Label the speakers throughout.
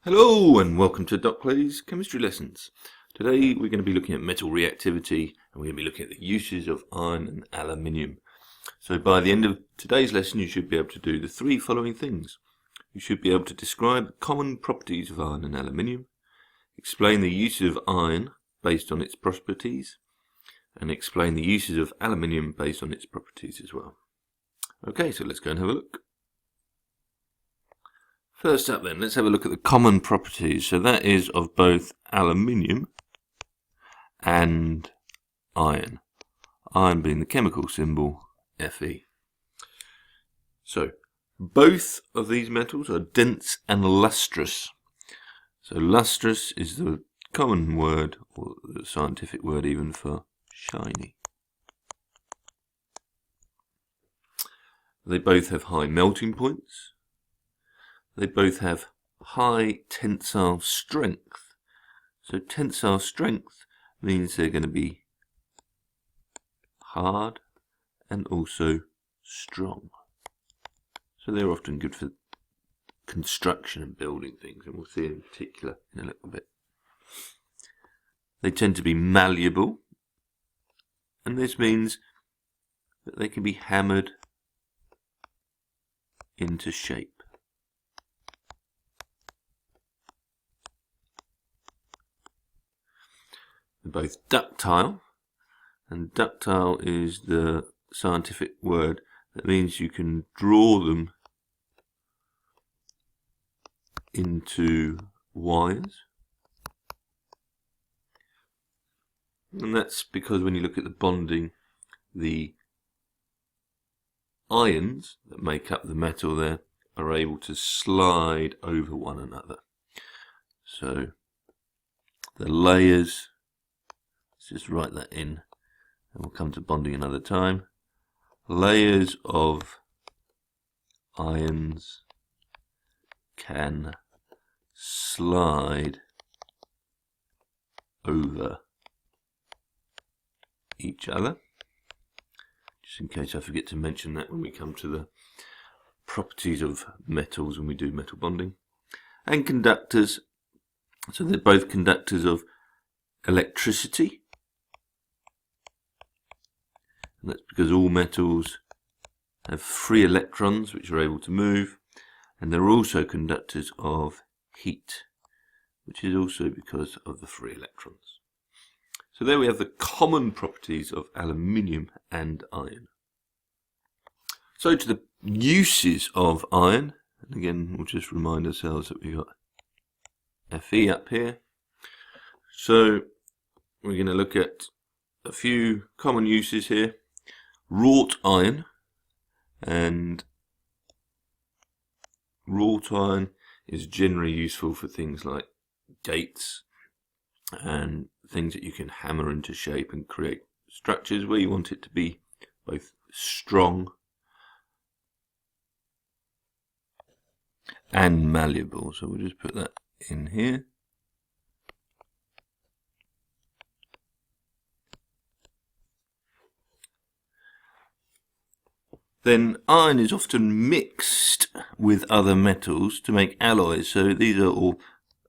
Speaker 1: Hello and welcome to Doc Clay's Chemistry Lessons. Today we're going to be looking at metal reactivity and we're going to be looking at the uses of iron and aluminium. So by the end of today's lesson you should be able to do the three following things. You should be able to describe the common properties of iron and aluminium, explain the uses of iron based on its properties, and explain the uses of aluminium based on its properties as well. Okay, so let's go and have a look. First up then, let's have a look at the common properties. So that is of both aluminium and iron. Iron being the chemical symbol Fe. So both of these metals are dense and lustrous. So lustrous is the common word, or the scientific word even, for shiny. They both have high melting points. They both have high tensile strength. So tensile strength means they're going to be hard and also strong. So they're often good for construction and building things, and we'll see in particular in a little bit. They tend to be malleable, and this means that they can be hammered into shape. They're both ductile, and ductile is the scientific word that means you can draw them into wires, and that's because when you look at the bonding, the ions that make up the metal there are able to slide over one another. So the layers, let's just write that in and we'll come to bonding another time. Layers of ions can slide over each other. Just in case I forget to mention that when we come to the properties of metals when we do metal bonding. And conductors, so they're both conductors of electricity. And that's because all metals have free electrons which are able to move, and they're also conductors of heat, which is also because of the free electrons. So there we have the common properties of aluminium and iron. So to the uses of iron, and again we'll just remind ourselves that we've got Fe up here. So we're going to look at a few common uses here. Wrought iron, and wrought iron is generally useful for things like gates and things that you can hammer into shape and create structures where you want it to be both strong and malleable. So we'll just put that in here. Then iron is often mixed with other metals to make alloys. So these are all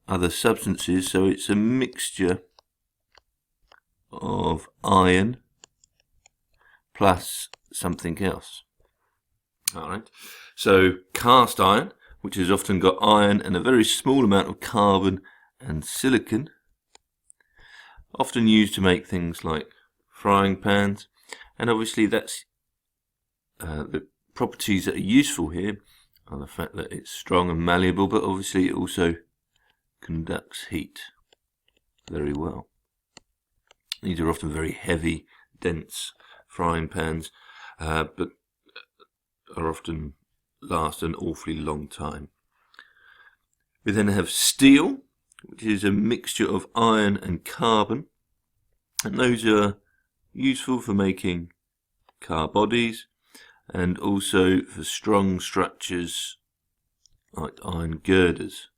Speaker 1: other substances. So it's a mixture of iron plus something else. Alright. So cast iron, which has often got iron and a very small amount of carbon and silicon, often used to make things like frying pans, and obviously that's the properties that are useful here are the fact that it's strong and malleable, but obviously it also conducts heat very well. These are often very heavy, dense frying pans, but are often last an awfully long time. We then have steel, which is a mixture of iron and carbon, and those are useful for making car bodies, and also for strong structures like iron girders.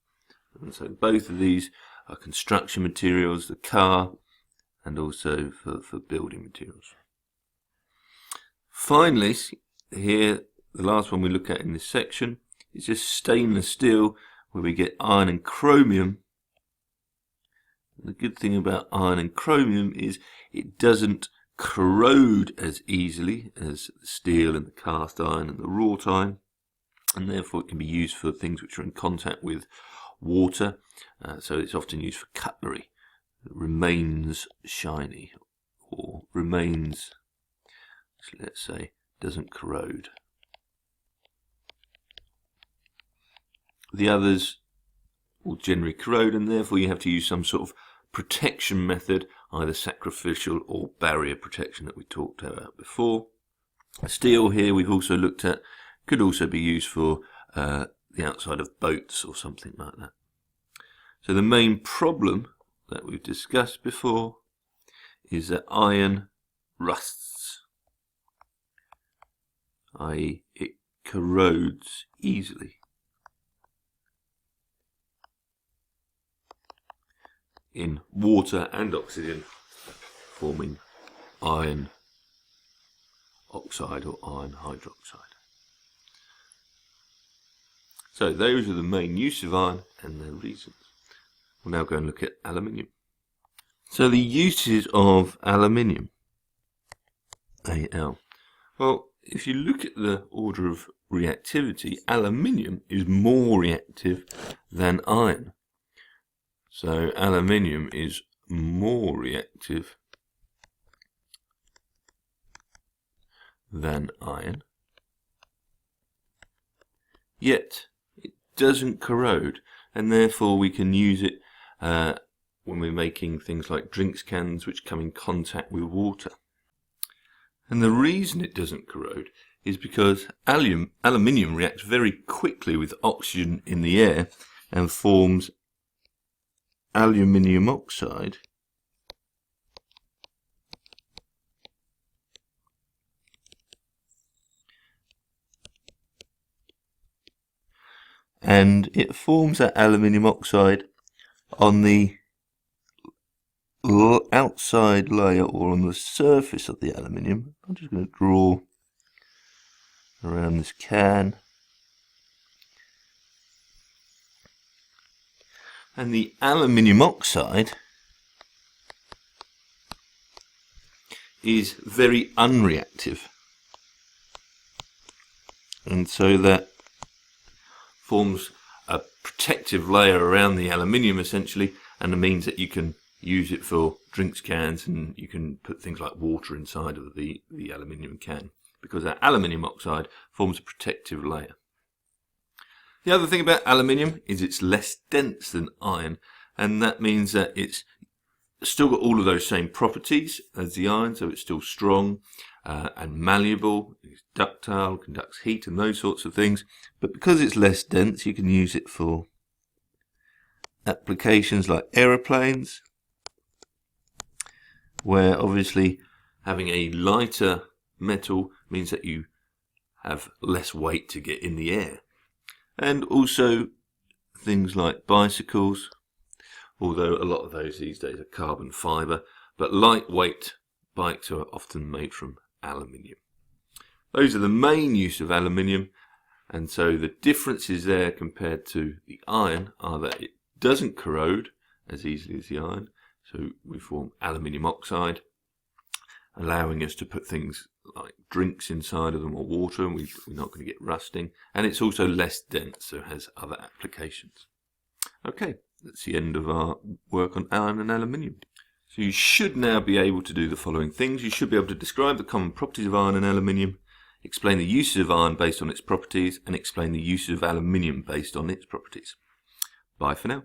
Speaker 1: And so both of these are construction materials, the car, and also for building materials. Finally, here, the last one we look at in this section is just stainless steel, where we get iron and chromium. The good thing about iron and chromium is it doesn't corrode as easily as steel and the cast iron and the wrought iron, and therefore it can be used for things which are in contact with water. So it's often used for cutlery that remains shiny, or remains, let's say, doesn't corrode. The others will generally corrode, and therefore you have to use some sort of protection method, either sacrificial or barrier protection that we talked about before. Steel here we've also looked at could also be used for the outside of boats or something like that. So the main problem that we've discussed before is that iron rusts, i.e. it corrodes easily. In water and oxygen, forming iron oxide or iron hydroxide. So those are the main use of iron and their reasons. We'll now go and look at aluminium. So the uses of aluminium, Al. Well, if you look at the order of reactivity, aluminium is more reactive than iron. So aluminium is more reactive than iron, yet it doesn't corrode, and therefore we can use it when we're making things like drinks cans which come in contact with water. And the reason it doesn't corrode is because aluminium reacts very quickly with oxygen in the air and forms aluminium oxide and it forms that aluminium oxide on the outside layer or on the surface of the aluminium. I'm just going to draw around this can. And the aluminium oxide is very unreactive, and so that forms a protective layer around the aluminium essentially, and it means that you can use it for drinks cans, and you can put things like water inside of the aluminium can, because that aluminium oxide forms a protective layer. The other thing about aluminium is it's less dense than iron, and that means that it's still got all of those same properties as the iron, so it's still strong and malleable, it's ductile, conducts heat and those sorts of things, but because it's less dense you can use it for applications like aeroplanes, where obviously having a lighter metal means that you have less weight to get in the air. And also things like bicycles, although a lot of those these days are carbon fibre, but lightweight bikes are often made from aluminium. Those are the main use of aluminium, and so the differences there compared to the iron are that it doesn't corrode as easily as the iron, so we form aluminium oxide, allowing us to put things like drinks inside of them or water, and we're not going to get rusting, and it's also less dense, so it has other applications. Okay, that's the end of our work on iron and aluminium. So you should now be able to do the following things. You should be able to describe the common properties of iron and aluminium, explain the uses of iron based on its properties, and explain the uses of aluminium based on its properties. Bye for now.